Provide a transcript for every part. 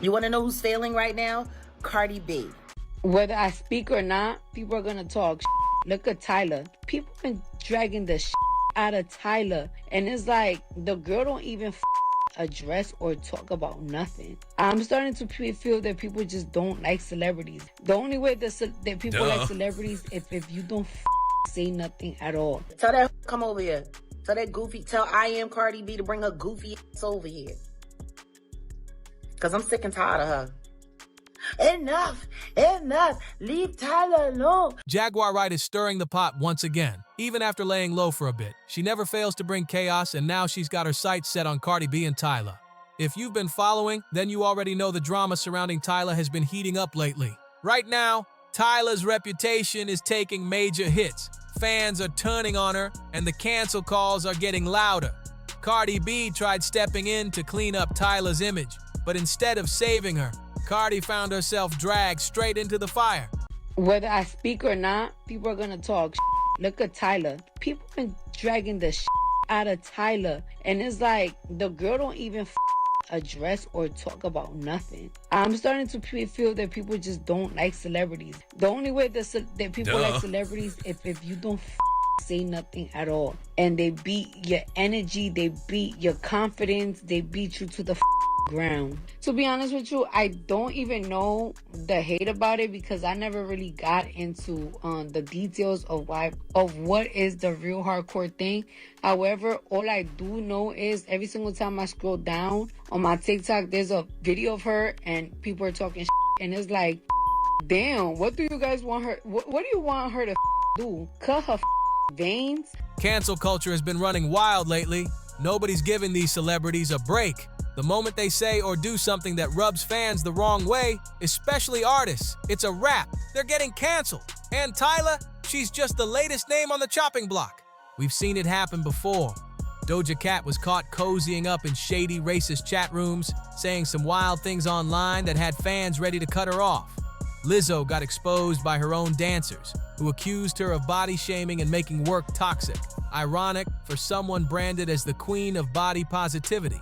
You want to know who's failing right now? Cardi B. Whether I speak or not, people are gonna talk. Look at Tyla. People been dragging the out of Tyla, and it's like the girl don't even address or talk about nothing. I'm starting to feel that people just don't like celebrities. The only way that people like celebrities if you don't say nothing at all. Tell that come over here. Tell that goofy. Tell I am Cardi B to bring her goofy ass over here. Cause I'm sick and tired of her. Enough! Leave Tyla alone. Jaguar Wright is stirring the pot once again. Even after laying low for a bit, she never fails to bring chaos, and now she's got her sights set on Cardi B and Tyla. If you've been following, then you already know the drama surrounding Tyla has been heating up lately. Right now, Tyla's reputation is taking major hits. Fans are turning on her, and the cancel calls are getting louder. Cardi B tried stepping in to clean up Tyla's image, but instead of saving her, Cardi found herself dragged straight into the fire. Whether I speak or not, people are gonna talk. Look at Tyla. People been dragging the out of Tyla, and it's like the girl don't even address or talk about nothing. I'm starting to feel that people just don't like celebrities. The only way that people like celebrities if you don't say nothing at all, and they beat your energy, they beat your confidence, they beat you to the ground. To be honest with you, I don't even know the hate about it because I never really got into the details of what is the real hardcore thing. However, all I do know is every single time I scroll down on my TikTok, there's a video of her and people are talking and it's like, damn, what do you guys want her? What do you want her to do? Cut her veins? Cancel culture has been running wild lately. Nobody's giving these celebrities a break. The moment they say or do something that rubs fans the wrong way, especially artists, it's a wrap. They're getting canceled. And Tyla, she's just the latest name on the chopping block. We've seen it happen before. Doja Cat was caught cozying up in shady racist chat rooms, saying some wild things online that had fans ready to cut her off. Lizzo got exposed by her own dancers, who accused her of body shaming and making work toxic. Ironic for someone branded as the queen of body positivity.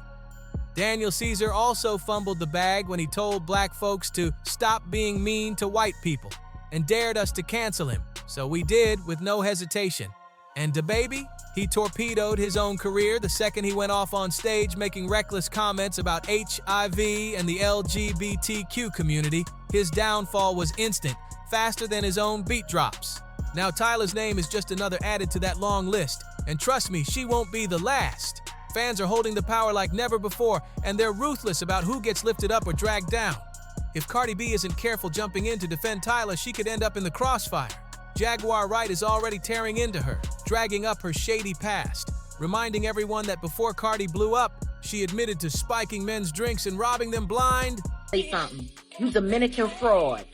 Daniel Caesar also fumbled the bag when he told black folks to stop being mean to white people and dared us to cancel him. So we did with no hesitation. And DaBaby, he torpedoed his own career the second he went off on stage making reckless comments about HIV and the LGBTQ community. His downfall was instant, faster than his own beat drops. Now Tyla's name is just another added to that long list. And trust me, she won't be the last. Fans are holding the power like never before, and they're ruthless about who gets lifted up or dragged down. If Cardi B isn't careful jumping in to defend Tyla, she could end up in the crossfire. Jaguar Wright is already tearing into her, dragging up her shady past, reminding everyone that before Cardi blew up, she admitted to spiking men's drinks and robbing them blind. Say something. You Dominican fraud.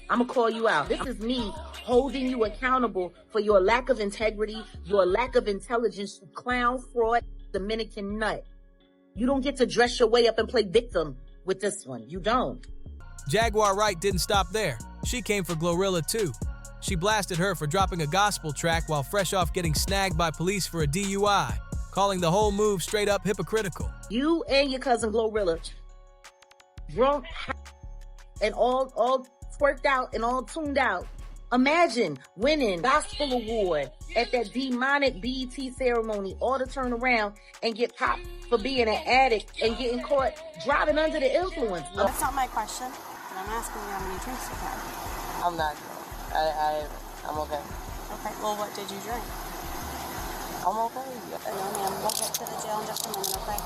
I'm gonna call you out. This is me holding you accountable for your lack of integrity, your lack of intelligence, you clown, fraud, Dominican nut. You don't get to dress your way up and play victim with this one. You don't. Jaguar Wright didn't stop there. She came for Glorilla too. She blasted her for dropping a gospel track while fresh off getting snagged by police for a DUI, calling the whole move straight up hypocritical. You and your cousin Glorilla, drunk and all twerked out and all tuned out. Imagine winning gospel award at that demonic BET ceremony, all to turn around and get popped for being an addict and getting caught driving under the influence. That's not my question. And I'm asking you how many drinks you've had. I'm not drunk. I'm okay. Okay, well, what did you drink? I'm okay. No, ma'am, we'll get to the jail in just a minute, okay?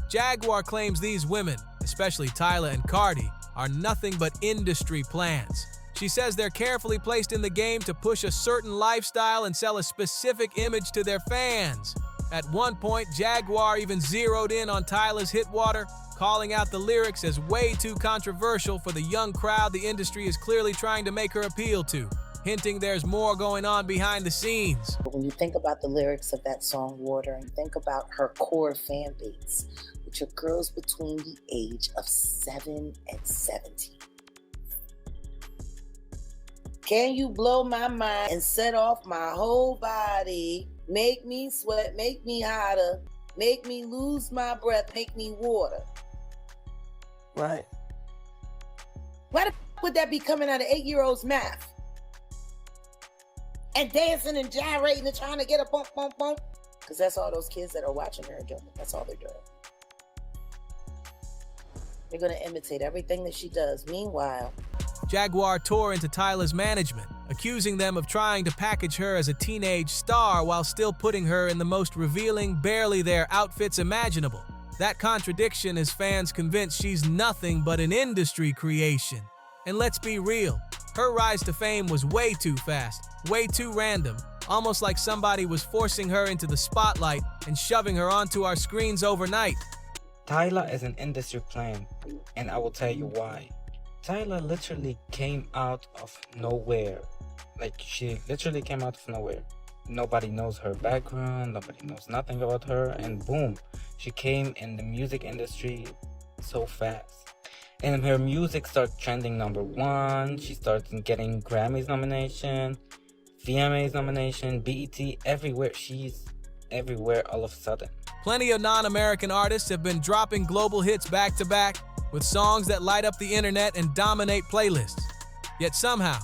Jaguar claims these women, especially Tyla and Cardi, are nothing but industry plans. She says they're carefully placed in the game to push a certain lifestyle and sell a specific image to their fans. At one point, Jaguar even zeroed in on Tyla's hit Water, calling out the lyrics as way too controversial for the young crowd the industry is clearly trying to make her appeal to, hinting there's more going on behind the scenes. When you think about the lyrics of that song, Water, and think about her core fan base, which are girls between the age of 7 and 17. Can you blow my mind and set off my whole body? Make me sweat, make me hotter. make me lose my breath, make me water. Right. Why the would that be coming out of 8-year-olds' mouth? And dancing and gyrating and trying to get a bump, bump, bump. Because that's all those kids that are watching her are doing. That's all they're doing. They're going to imitate everything that she does. Meanwhile, Jaguar tore into Tyla's management, accusing them of trying to package her as a teenage star while still putting her in the most revealing, barely there outfits imaginable. That contradiction has fans convinced she's nothing but an industry creation. And let's be real, her rise to fame was way too fast, way too random, almost like somebody was forcing her into the spotlight and shoving her onto our screens overnight. Tyla is an industry plant, and I will tell you why. Tyla literally came out of nowhere. Like, she literally came out of nowhere. Nobody knows her background, nobody knows nothing about her, and boom, she came in the music industry so fast. And her music starts trending #1, she starts getting Grammys nomination, VMAs nomination, BET, everywhere. She's everywhere all of a sudden. Plenty of non-American artists have been dropping global hits back-to-back with songs that light up the internet and dominate playlists. Yet somehow,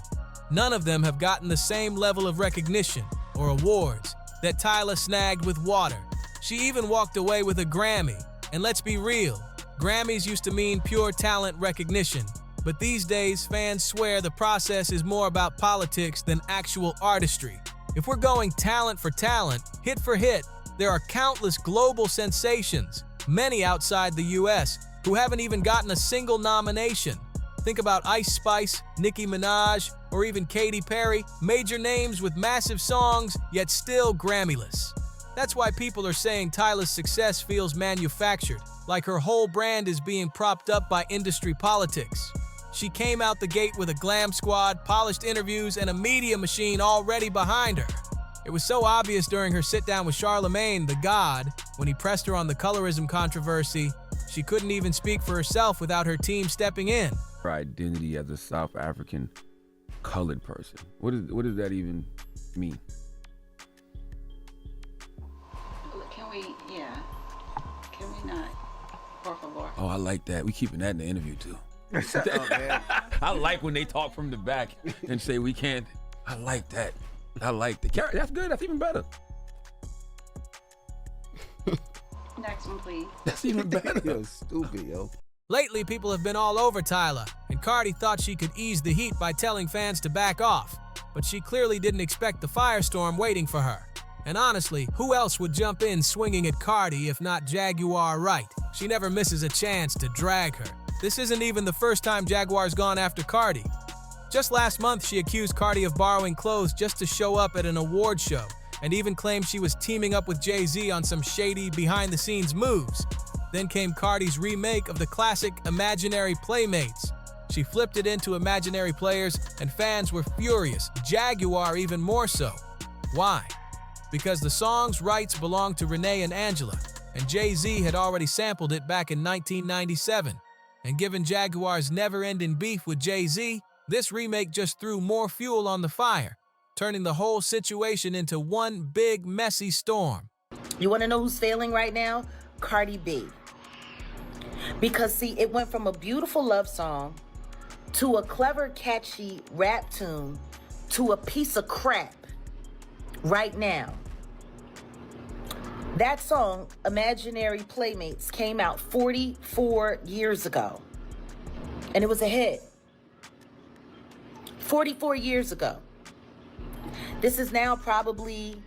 none of them have gotten the same level of recognition or awards that Tyla snagged with Water. She even walked away with a Grammy. And let's be real, Grammys used to mean pure talent recognition. But these days, fans swear the process is more about politics than actual artistry. If we're going talent for talent, hit for hit, there are countless global sensations, many outside the US, who haven't even gotten a single nomination. Think about Ice Spice, Nicki Minaj, or even Katy Perry, major names with massive songs, yet still Grammyless. That's why people are saying Tyla's success feels manufactured, like her whole brand is being propped up by industry politics. She came out the gate with a glam squad, polished interviews, and a media machine already behind her. It was so obvious during her sit-down with Charlemagne, the God, when he pressed her on the colorism controversy, she couldn't even speak for herself without her team stepping in. Her identity as a South African colored person. What does that even mean? Can we not? Por favor. Oh, I like that. We keeping that in the interview too. Shut up, man. I like when they talk from the back and say we can't. I like that. I like that. That's good. That's even better. Next one, please. That's even better. Yo, stupid, yo. Lately, people have been all over Tyla, and Cardi thought she could ease the heat by telling fans to back off. But she clearly didn't expect the firestorm waiting for her. And honestly, who else would jump in swinging at Cardi if not Jaguar Wright? She never misses a chance to drag her. This isn't even the first time Jaguar's gone after Cardi. Just last month, she accused Cardi of borrowing clothes just to show up at an award show, and even claimed she was teaming up with Jay-Z on some shady behind-the-scenes moves. Then came Cardi's remake of the classic Imaginary Playmates. She flipped it into Imaginary Players, and fans were furious, Jaguar even more so. Why? Because the song's rights belonged to Renee and Angela, and Jay-Z had already sampled it back in 1997. And given Jaguar's never-ending beef with Jay-Z, this remake just threw more fuel on the fire, turning the whole situation into one big, messy storm. You want to know who's failing right now? Cardi B. Because, see, it went from a beautiful love song to a clever, catchy rap tune to a piece of crap right now. That song, Imaginary Playmates, came out 44 years ago. And it was a hit. 44 years ago. This is now probably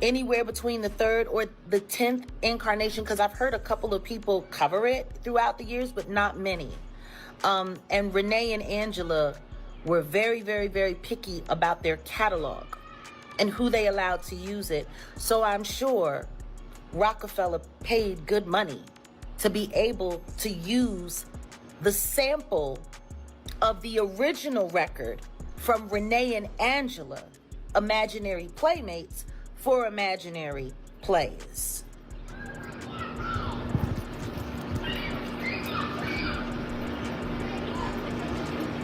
anywhere between the 3rd or the 10th incarnation, because I've heard a couple of people cover it throughout the years, but not many. And Renee and Angela were very, very, very picky about their catalog and who they allowed to use it. So I'm sure Rockefeller paid good money to be able to use the sample of the original record from Renee and Angela, Imaginary Playmates, for Imaginary Plays.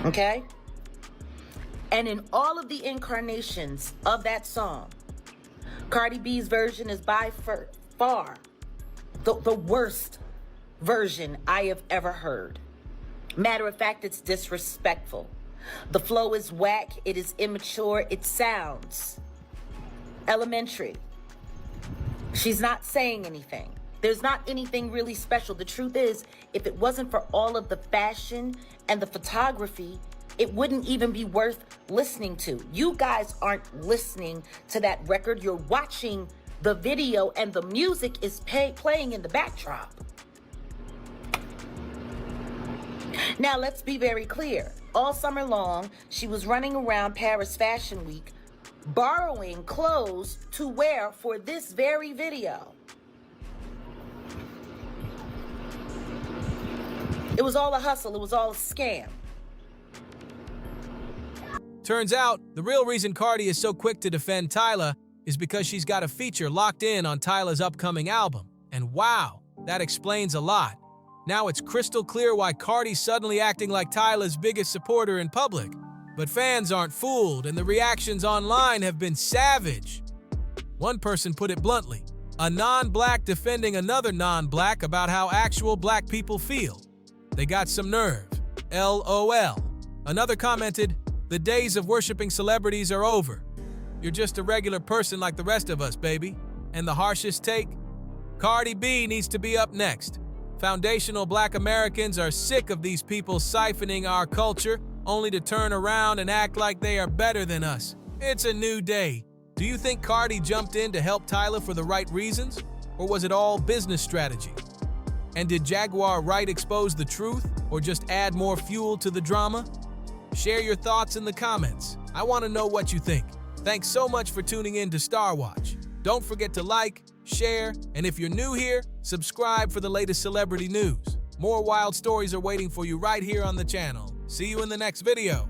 Okay? And in all of the incarnations of that song, Cardi B's version is by far the worst version I have ever heard. Matter of fact, it's disrespectful. The flow is whack, it is immature, it sounds elementary. She's not saying anything. There's not anything really special. The truth is, if it wasn't for all of the fashion and the photography, it wouldn't even be worth listening to. You guys aren't listening to that record. You're watching the video and the music is playing in the backdrop. Now, let's be very clear. All summer long, she was running around Paris Fashion Week, borrowing clothes to wear for this very video. It was all a hustle. It was all a scam. Turns out, the real reason Cardi is so quick to defend Tyla is because she's got a feature locked in on Tyla's upcoming album. And wow, that explains a lot. Now it's crystal clear why Cardi's suddenly acting like Tyla's biggest supporter in public. But fans aren't fooled, and the reactions online have been savage. One person put it bluntly, a non-black defending another non-black about how actual black people feel. They got some nerve. LOL. Another commented, the days of worshiping celebrities are over. You're just a regular person like the rest of us, baby. And the harshest take? Cardi B needs to be up next. Foundational black Americans are sick of these people siphoning our culture only to turn around and act like they are better than us. It's a new day. Do you think Cardi jumped in to help Tyla for the right reasons? Or was it all business strategy? And did Jaguar Wright expose the truth or just add more fuel to the drama? Share your thoughts in the comments. I want to know what you think. Thanks so much for tuning in to Star Watch. Don't forget to like, share, and if you're new here, subscribe for the latest celebrity news. More wild stories are waiting for you right here on the channel. See you in the next video.